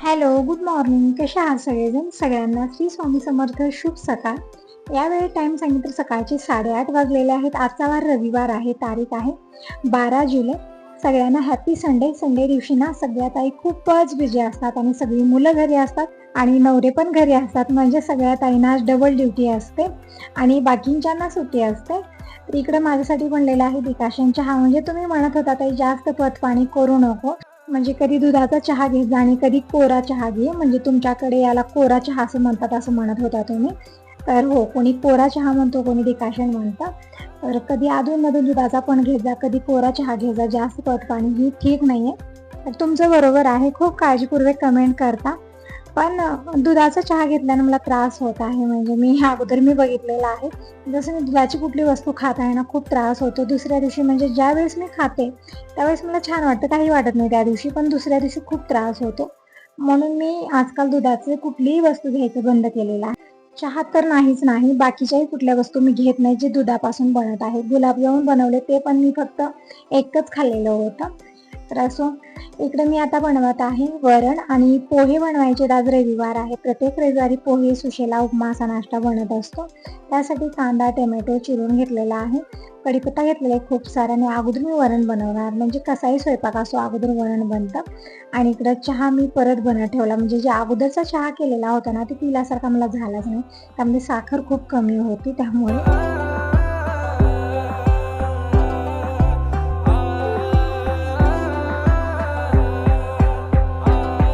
Hello, good morning. कशा आहात सगळेजण? सगळ्यांना श्री स्वामी समर्थ, शुभ सकाळ. यावेळी टाईम सांगितलं सकाळचे 8:30 वाजलेले आहेत. आजचा वार रविवार आहे. तारीख आहे 12 जुलै. सगळ्यांना हॅपी संडे. संडे दिवशी ना सगळ्या ताई खूपच बिझी असतात आणि सगळी मुलं घरी असतात आणि नवरे पण घरी असतात. म्हणजे सगळ्या ताईंना आज डबल ड्युटी असते आणि बाकींच्यांना सुट्टी असते. तर इकडे माझ्यासाठी बनलेला आहे डिकॉशन चहा. म्हणजे तुम्ही म्हणत होता ताई जास्त पतपाणी करू नको. म्हणजे कधी दुधाचा चहा घेत जा आणि कधी कोरा चहा घे. म्हणजे तुमच्याकडे याला कोरा चहा असं म्हणतात असं म्हणत होता तुम्ही. तर हो, कोणी कोरा चहा म्हणतो, कोणी डिकॉशन म्हणतं. तर कधी अधूनमधून दुधाचा पण घेत जा, कधी कोरा चहा घेत जा. जास्त पतपाणी ही ठीक नाहीये. तर तुमचं बरोबर आहे. खूप काळजीपूर्वक कमेंट करता. पण दुधाचा चहा घेतल्याने मला त्रास होत आहे. म्हणजे मी अगोदर बघितलेलं आहे. जसं मी दुधाची कुठली वस्तू खात आहे ना, खूप त्रास होतो. दुसऱ्या दिवशी म्हणजे ज्यावेळेस मी खाते, त्यावेळेस मला छान वाटतं, काही वाटत नाही त्या दिवशी. पण दुसऱ्या दिवशी खूप त्रास होतो. म्हणून मी आजकाल दुधाची कुठलीही वस्तू घ्यायचं बंद केलेलं आहे. चहा तर नाहीच नाही. बाकीच्याही कुठल्या वस्तू मी घेत नाही जे दुधापासून बनत आहेत. गुलाबजामुन बनवले ते पण मी फक्त एकच खाल्लेलं होतं. तर असो, इकडे मी आता बनवत आहे वरण आणि पोहे बनवायचे. आज रविवार आहे. प्रत्येक रविवारी पोहे, सुशेला, उपमा असा नाश्ता बनत असतो. त्यासाठी कांदा, टोमॅटो चिरून घेतलेला आहे. कढीपत्ता घेतलेला आहे खूप सारा आणि अगोदर मी वरण बनवणार. म्हणजे कसाही स्वयंपाक असो, अगोदर वरण बनतं. आणि इकडं चहा मी परत बनत ठेवला. म्हणजे जे अगोदरचा चहा केलेला होता ना, ते पिल्यासारखा मला झालाच नाही. त्यामध्ये साखर खूप कमी होती त्यामुळे.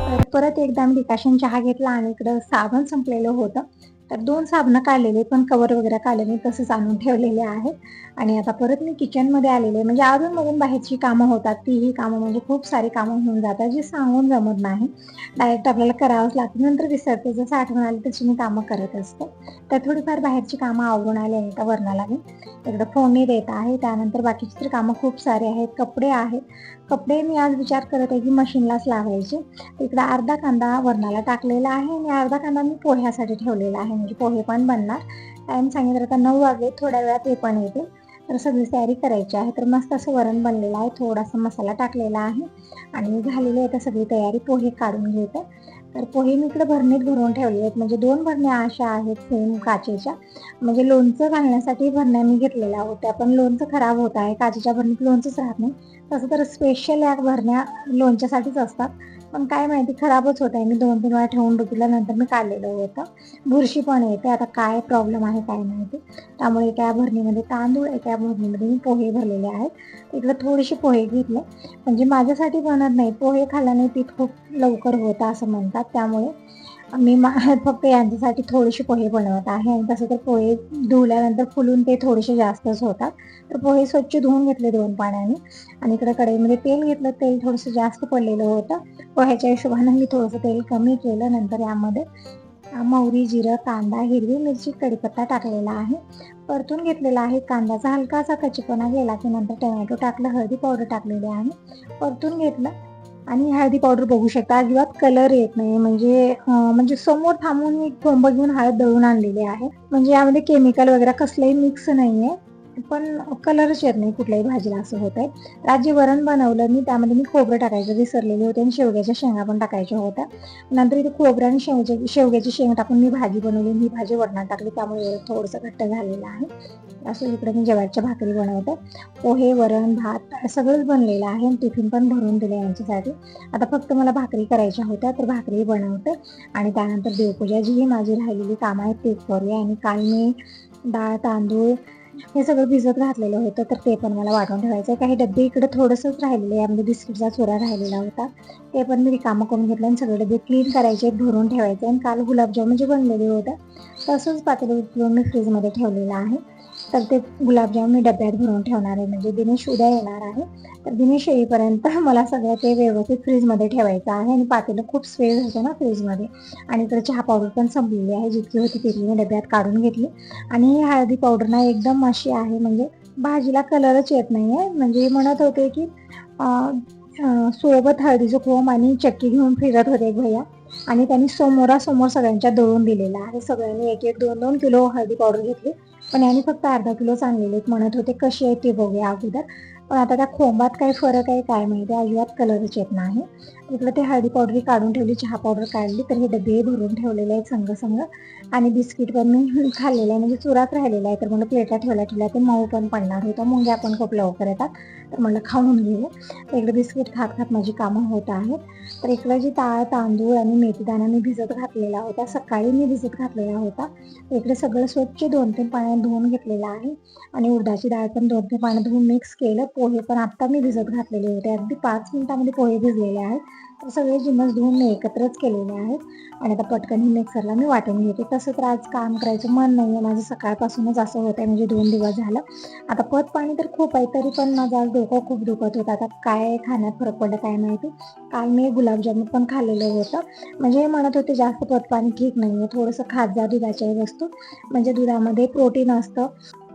तर परत एकदा मी डिकॉशन चहा घेतला आणि इकडं साबण संपलेलं होतं. तर 2 साबणं काढलेले, पण कव्हर वगैरे काढले नाही, तसंच आणून ठेवलेले आहेत. आणि आता परत मी किचनमध्ये आलेले. म्हणजे अधून-मधून बाहेरची कामं होतात. तीही कामं म्हणजे खूप सारी कामं होऊन जातात, जी सांगून जमत नाही. डायरेक्ट आपल्याला करावंच लागतं. नंतर विसरते. जसं आठवण आली तशी मी कामं करत असते. तर थोडीफार बाहेरची कामं आवरून आली आणि आता वरणाला मी इकडं फोडणी देत आहे. त्यानंतर बाकीची तर कामं खूप सारे आहेत. कपडे आहेत. कपडे मी आज विचार करत आहे की मशीनलाच लावायचे. इकडं अर्धा कांदा वरणाला टाकलेला आहे आणि अर्धा कांदा मी पोह्यासाठी ठेवलेला आहे. म्हणजे पोहे पण बनणार. टाईम सांगितलं आता 9 वाजले. थोड्या वेळात ते पण येतील. तर सगळी तयारी करायची आहे. तर मस्त असं वरण बनलेलं आहे. थोडासा मसाला टाकलेला आहे आणि झालेली आहे आता सगळी तयारी. पोहे काढून घेते. तर पोहे मी इकडे भरणीत भरून ठेवले आहेत. म्हणजे 2 भरण्या अशा आहेत सेम काचेच्या. म्हणजे लोणचं घालण्यासाठी भरण्या मी घेतलेल्या होत्या. पण लोणचं खराब होत आहे. काचेच्या भरणीत लोणचंच राहत नाही. तसं तर स्पेशल या भरण्या लोणच्यासाठीच असतात. पण काय माहिती खराबच होत आहे. मी 2-3 वेळा ठेवून बघितलं, नंतर मी काढलेलं होतं. बुरशी पण येते. आता काय प्रॉब्लेम आहे काय माहिती. त्यामुळे एका भरणीमध्ये तांदूळ, एका भरणीमध्ये मी पोहे भरलेले आहेत. इकडे थोडेसे पोहे घेतले. म्हणजे माझ्यासाठी बनत नाही. पोहे खाल्ल्याने पीठ खूप लवकर होतं असं म्हणतात. त्यामुळे मी फक्त यांच्यासाठी थोडेसे पोहे बनवत आहे. आणि तसं तर पोहे धुवल्यानंतर फुलून ते थोडेसे जास्तच होतात. तर पोहे स्वच्छ धुवून घेतले 2 पाण्याने आणि इकडे कढईमध्ये तेल घेतलं. तेल थोडंसं जास्त पडलेलं होतं. पोह्याच्या हिशोबाने मी थोडंसं तेल कमी केलं. नंतर यामध्ये मोहरी, जिरं, कांदा, हिरवी मिरची, कढीपत्ता टाकलेला आहे. परतून घेतलेला आहे. कांद्याचा हलकासा कच्चेपणा गेला की नंतर टोमॅटो टाकलं, हळदी पावडर टाकलेली आहे. परतून घेतलं आणि हळदी पावडर बघू शकता अजिबात कलर येत नाही. म्हणजे समोर थांबून मी कोंब घेऊन हळद दळून आणलेली आहे. म्हणजे यामध्ये केमिकल वगैरे कसलंही मिक्स नाहीये. पण कलरच येत नाही कुठल्याही भाजीला असं होत आहे. तर आज जे वरण बनवलं मी त्यामध्ये मी खोबरं टाकायचं विसरलेले होते आणि शेवग्याच्या शेंगा पण टाकायच्या होत्या. नंतर इथे खोबरं आणि शेवग्याची शेंग टाकून मी भाजी बनवली. ही भाजी वरणात टाकली त्यामुळे थोडंसं घट्ट झालेलं आहे. असं इकडे मी ज्वारीच्या भाकरी बनवते. पोहे, वरण, भात सगळंच बनलेलं आहे आणि टिफिन पण भरून दिले यांच्यासाठी. आता फक्त मला भाकरी करायच्या होत्या तर भाकरी बनवते आणि त्यानंतर देवपूजा जी माझी राहिलेली कामं आहेत ते करूया. आणि काल मी डाळ, तांदूळ हे सगळं भिजत घातलेलं होतं तर ते पण मला वाटून ठेवायचं आहे. काही डब्बे इकडे थोडंसंच राहिलेलं आहे. यामध्ये बिस्किटचा चुरा राहिलेला होता. ते पण मी रिकामं करून घेतलं आणि सगळे डबे क्लीन करायचे, भरून ठेवायचे. आणि काल गुलाबजामुन जे बनलेले होते तसंच पातेलं उचलून मी फ्रीजमध्ये ठेवलेलं आहे. तर ते गुलाबजामुन मी डब्यात भरून ठेवणार आहे. म्हणजे दिनेश उद्या येणार आहे. तर दिनेश येईपर्यंत मला सगळं ते व्यवस्थित फ्रीजमध्ये ठेवायचं आहे. आणि पातेलं खूप स्पेस होतं ना फ्रीजमध्ये. आणि इकडे चहा पावडर पण संपलेली आहे. जितकी होती तितकी मी डब्यात काढून घेतली. आणि ही हळदी पावडर ना एकदम अशी आहे म्हणजे भाजीला कलरच येत नाहीये. म्हणजे म्हणत होते की सोबत हळदीचं कोंब आणि चक्की घेऊन फिरत होते एक भैया आणि त्यांनी समोरासमोर सगळ्यांच्या दळून दिलेलं आहे. सगळ्यांनी 1-1, 2-2 किलो हळदी पावडर घेतली. पण यांनी फक्त अर्धा किलोच आणलेले. म्हणत होते कशी आहे ते बघूया अगोदर. पण आता त्या खोंबात काही फरक आहे काय माहिती, अजिबात कलरच येत नाही. इकडे ते हळदी पावडर काढून ठेवली, चहा पावडर काढली, तर हे डबे भरून ठेवलेले आहेत संघ आणि बिस्किट पण मी खाल्लेलं आहे, म्हणजे चुराच राहिलेला आहे. तर म्हणलं प्लेटा ठेवल्या ते मऊ पण पडणार होतं, मुंग्या पण खूप लवकर येतात, तर म्हणलं खाऊन घेऊ. तर इकडे बिस्किट खात खात माझी कामं होत आहेत. तर इकडे जी तांदूळ आणि मेथीदाणा मी भिजत घातलेला होता, सकाळी मी भिजत घातलेला होता. इकडे सगळं स्वच्छ 2-3 पाण्यात धुवून घेतलेलं आहे आणि उडदाची डाळ पण 2-3 पाण्यात धुवून मिक्स केलं. पोहे पण आत्ता मी भिजत घातलेले होते, अगदी 5 मिनिटामध्ये पोहे भिजलेले आहेत. तर सगळे जिन्नस धुवून मी एकत्रच केलेले आहेत आणि आता पटकन ही मिक्सरला मी वाटून घेते. तसं तर आज काम करायचं मन नाही आहे माझं, सकाळपासूनच असं होत आहे, म्हणजे 2 दिवस झालं. आता पत पाणी तर खूप आहे, तरी पण माझं आज डोकं खूप दुखत होतं. आता काय खाण्यात फरक पडलं काय माहिती. काल मी गुलाबजामुन पण खाल्लेलं होतं, म्हणजे म्हणत होते जास्त पत पाणी ठीक नाही आहे, थोडंसं खात जा दुधाच्याही वस्तू, म्हणजे दुधामध्ये प्रोटीन असतं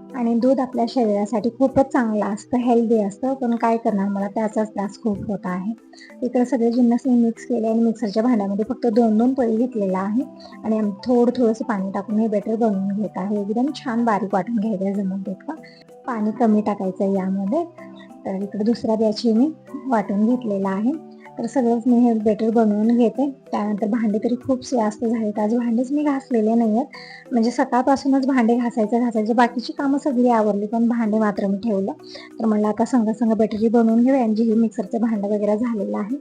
आणि दूध आपल्या शरीरासाठी खूपच चांगलं असतं, हेल्दी असतं. पण काय करणार, मला त्याचाच त्रास खूप होत आहे. इकडे सगळे जिन्नस मी मिक्स केले आणि मिक्सरच्या भांड्यामध्ये फक्त 2-2 पळी घेतलेला आहे आणि थोडंसं पाणी टाकून हे बेटर बनवून घेत आहे. एकदम छान बारीक वाटून घ्यायचं जमत का, पाणी कमी टाकायचं यामध्ये. तर इकडे दुसऱ्या बॅच मी वाटून घेतलेला आहे. तर सगळंच मी हे बेटर बनवून घेते. त्यानंतर भांडे तरी खूप जास्त झालेत, आज भांडेच मी घासलेले नाही आहेत, म्हणजे सकाळपासूनच भांडे घासायचे, बाकीची कामं सगळी आवरली, पण भांडे मात्र मी ठेवलं. तर म्हणलं आता संघ बेटरी बनवून घेऊया आणि जे मिक्सरचं भांडं वगैरे झालेलं आहे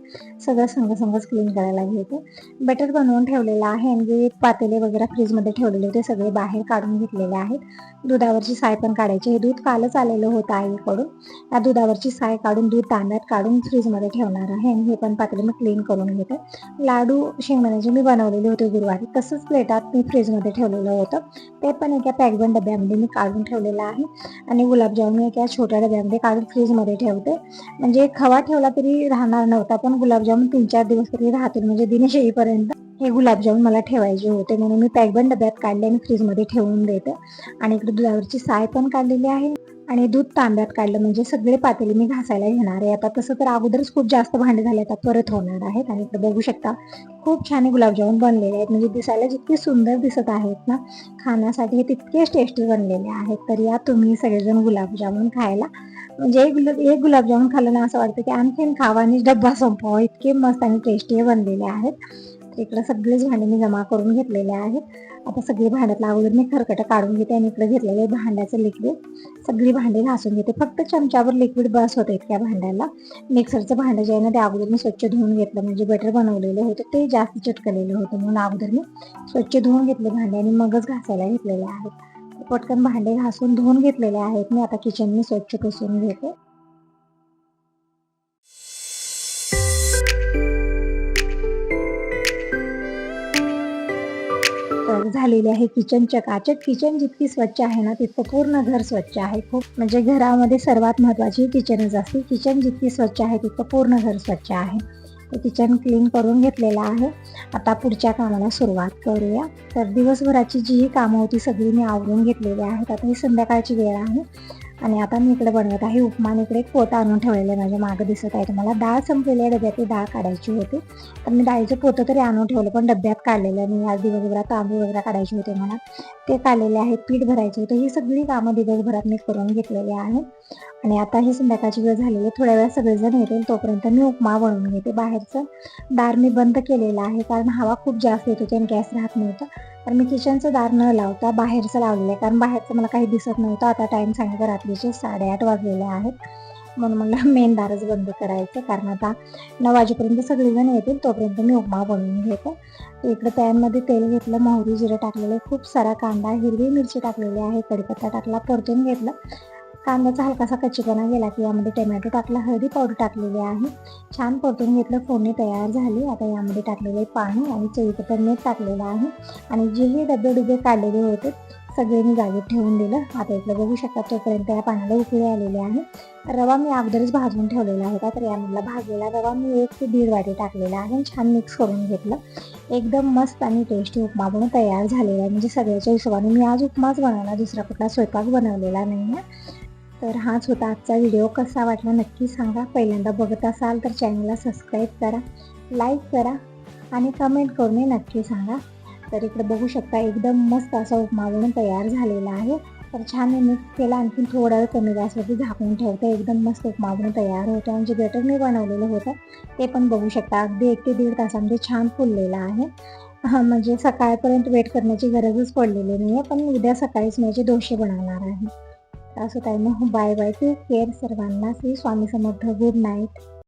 सगळं संघच क्लीन करायला घेते. बेटर बनवून ठेवलेलं आहे आणि जे पातेले वगैरे फ्रीजमध्ये ठेवलेले होते सगळे बाहेर काढून घेतलेले आहेत. दुधावरची साय पण काढायची, हे दूध कालच आलेलं होतं आईकडून. या दुधावरची साय काढून दूध तांब्यात काढून फ्रीजमध्ये ठेवणार आहे आणि हे पण पातेले मी क्लीन करून घेते. लाडू शेंगदाण्याचे मी बनवलेले होते गुरुवारी, तसंच प्लेटात मी फ्रीजमध्ये ठेवलेलं होतं, ते पण एका पॅकबंद डब्यामध्ये मी काढून ठेवलेलं आहे आणि गुलाबजामुन मी एका छोट्या डब्यामध्ये काढून फ्रीजमध्ये ठेवते, म्हणजे खवा ठेवला तरी राहणार नव्हता, पण गुलाबजामुन 3-4 दिवस तरी राहतील, म्हणजे दिनशेळीपर्यंत हे गुलाबजामुन मला ठेवायचे होते, म्हणून मी पॅकबंद डब्यात काढले आणि फ्रीजमध्ये ठेवून देते. आणि इकडे दुधावरची साय पण काढलेली आहे आणि दूध तांब्यात काढलं, म्हणजे सगळे पातेले मी घासायला घेणार आहे आता. तसं तर अगोदरच खूप जास्त भांडे झाले, आता परत होणार आहेत. आणि इकडे बघू शकता खूप छान गुलाबजामुन बनलेले आहेत, म्हणजे दिसायला जितके सुंदर दिसत आहेत ना, खाण्यासाठी तितकेच टेस्टी बनलेले आहेत. तर या तुम्ही सगळेजण गुलाबजामुन खायला, म्हणजे एक गुलाबजामुन खाल्लं ना असं वाटतं की आणखीन खावा आणि डब्बा संपवा, इतके मस्त आणि टेस्टी बनलेले आहेत. इकडे सगळेच भांडे मी जमा करून घेतलेले आहेत. आता सगळी भांड्यातला अगोदर मी खरकटं काढून घेते आणि इकडे घेतलेले भांड्याचं लिक्विड सगळी भांडी घासून घेते. फक्त चमच्यावर लिक्विड बस होतं इतक्या भांड्याला. मिक्सरचं भांडं जे आहे ना ते अगोदर मी स्वच्छ धुवून घेतलं, म्हणजे बेटर बनवलेलं होतं ते जास्त चिटकलेलं होतं, म्हणून अगोदर मी स्वच्छ धुवून घेतले भांडे आणि मगच घासायला घेतलेले आहेत. पटकन भांडे घासून धुवून घेतलेले आहेत मी. आता किचन मी स्वच्छ पुसून घेते. तर झालेली आहे किचन चकाचक. किचन जितकी स्वच्छ आहे ना तितकं पूर्ण घर स्वच्छ आहे. खूप म्हणजे घरामध्ये सर्वात महत्त्वाची किचनच असते. किचन जितकी स्वच्छ आहे तितकं पूर्ण घर स्वच्छ आहे. तर किचन क्लीन करून घेतलेलं आहे. आता पुढच्या कामाला सुरुवात करूया. तर दिवसभराची जी कामं होती सगळी मी आवरून घेतलेली आहेत. आता ही संध्याकाळची वेळ आहे आणि आता मी इकडे बनवत आहे उपमा. इकडे एक पोतं आणून ठेवलेलं आहे माझ्या मागं दिसत आहे तुम्हाला. डाळ संपलेल्या डब्यातली डाळ काढायची होती, तर मी डाळीचं पोतं तरी आणून ठेवलं, पण डब्यात काढलेलं नाही. आज दिवसभरात तांदूळ वगैरे काढायचे होते मला, ते काढलेले आहेत. पीठ भरायचं होतं. ही सगळी कामं दिवसभरात मी करून घेतलेली आहे आणि आता ही संध्याकाळची वेळ झालेली आहे. थोड्या वेळा सगळेजण येतील तोपर्यंत मी उपमा बनवून घेते. बाहेरचं दार मी बंद केलेलं आहे, कारण हवा खूप जास्त येत होती आणि गॅस राहत नव्हतं. तर मी किचनचं दार न लावता बाहेरचं लावलेलं आहे, कारण बाहेरचं मला काही दिसत नव्हतं. आता टाईम सांगितलं रात्रीचे 8:30 वाजलेले आहेत, म्हणून मला मेन दारच बंद करायचं, कारण आता 9 वाजेपर्यंत सगळेजण येतील तोपर्यंत मी उपमा बनवून घेते. इकडे पॅनमध्ये तेल घेतलं, मोहरी जिरं टाकलेलं, खूप सारा कांदा, हिरवी मिरची टाकलेली आहे, कढीपत्ता टाकला, परतून घेतलं. कांद्याचा हलकासा कच्चेपणा गेला की यामध्ये टोमॅटो टाकला, हळदी पावडर टाकलेली आहे, छान परतून घेतलं. फोडणी तयार झाली. आता यामध्ये टाकलेले पाणी आणि चवीपुरतं मीठ टाकलेलं आहे आणि जेही डबे काढलेले होते सगळे मी जागेत ठेवून दिलं. आता इकडे बघू शकता तोपर्यंत या पाण्याला उकळी आलेली आहे. रवा मी अगोदरच भाजून ठेवलेला होता, तर यामधला भाजलेला रवा मी 1 ते 1.5 वाटी टाकलेला आहे, छान मिक्स करून घेतलं. एकदम मस्त आणि टेस्टी उपमा बनवून तयार झालेला आहे, म्हणजे सगळ्याच्या हिशोबाने मी आज उपमाच बनवला, दुसरा कुठला स्वयंपाक बनवलेला नाही आहे. तर हाच होता आजचा व्हिडिओ. कसा वाटला नक्की सांगा. पहिल्यांदा बघत असाल तर चॅनलला सबस्क्राईब करा, लाईक करा आणि कमेंट करून नक्की सांगा. तर इकडे बघू शकता एकदम मस्त असा उपमा बनवून तयार झालेला आहे. तर छान मी मिक्स केलं. आणखीन थोडा वेळ कमी गॅसवरती झाकून ठेवते. एकदम मस्त उपमा बनून तयार होतो. आणि जे बेटर मी बनवलेलं होतं ते पण बघू शकता. अगदी 1 ते दीड तासामध्ये छान फुललेलं आहे. म्हणजे सकाळपर्यंत वेट करण्याची गरजच पडलेली नाही आहे. पण उद्या सकाळीच मी याचे डोसे बनवणार आहे. असं काही मग बाय बाय. टेक केअर सर्वांना. श्री स्वामी समर्थ. Good night.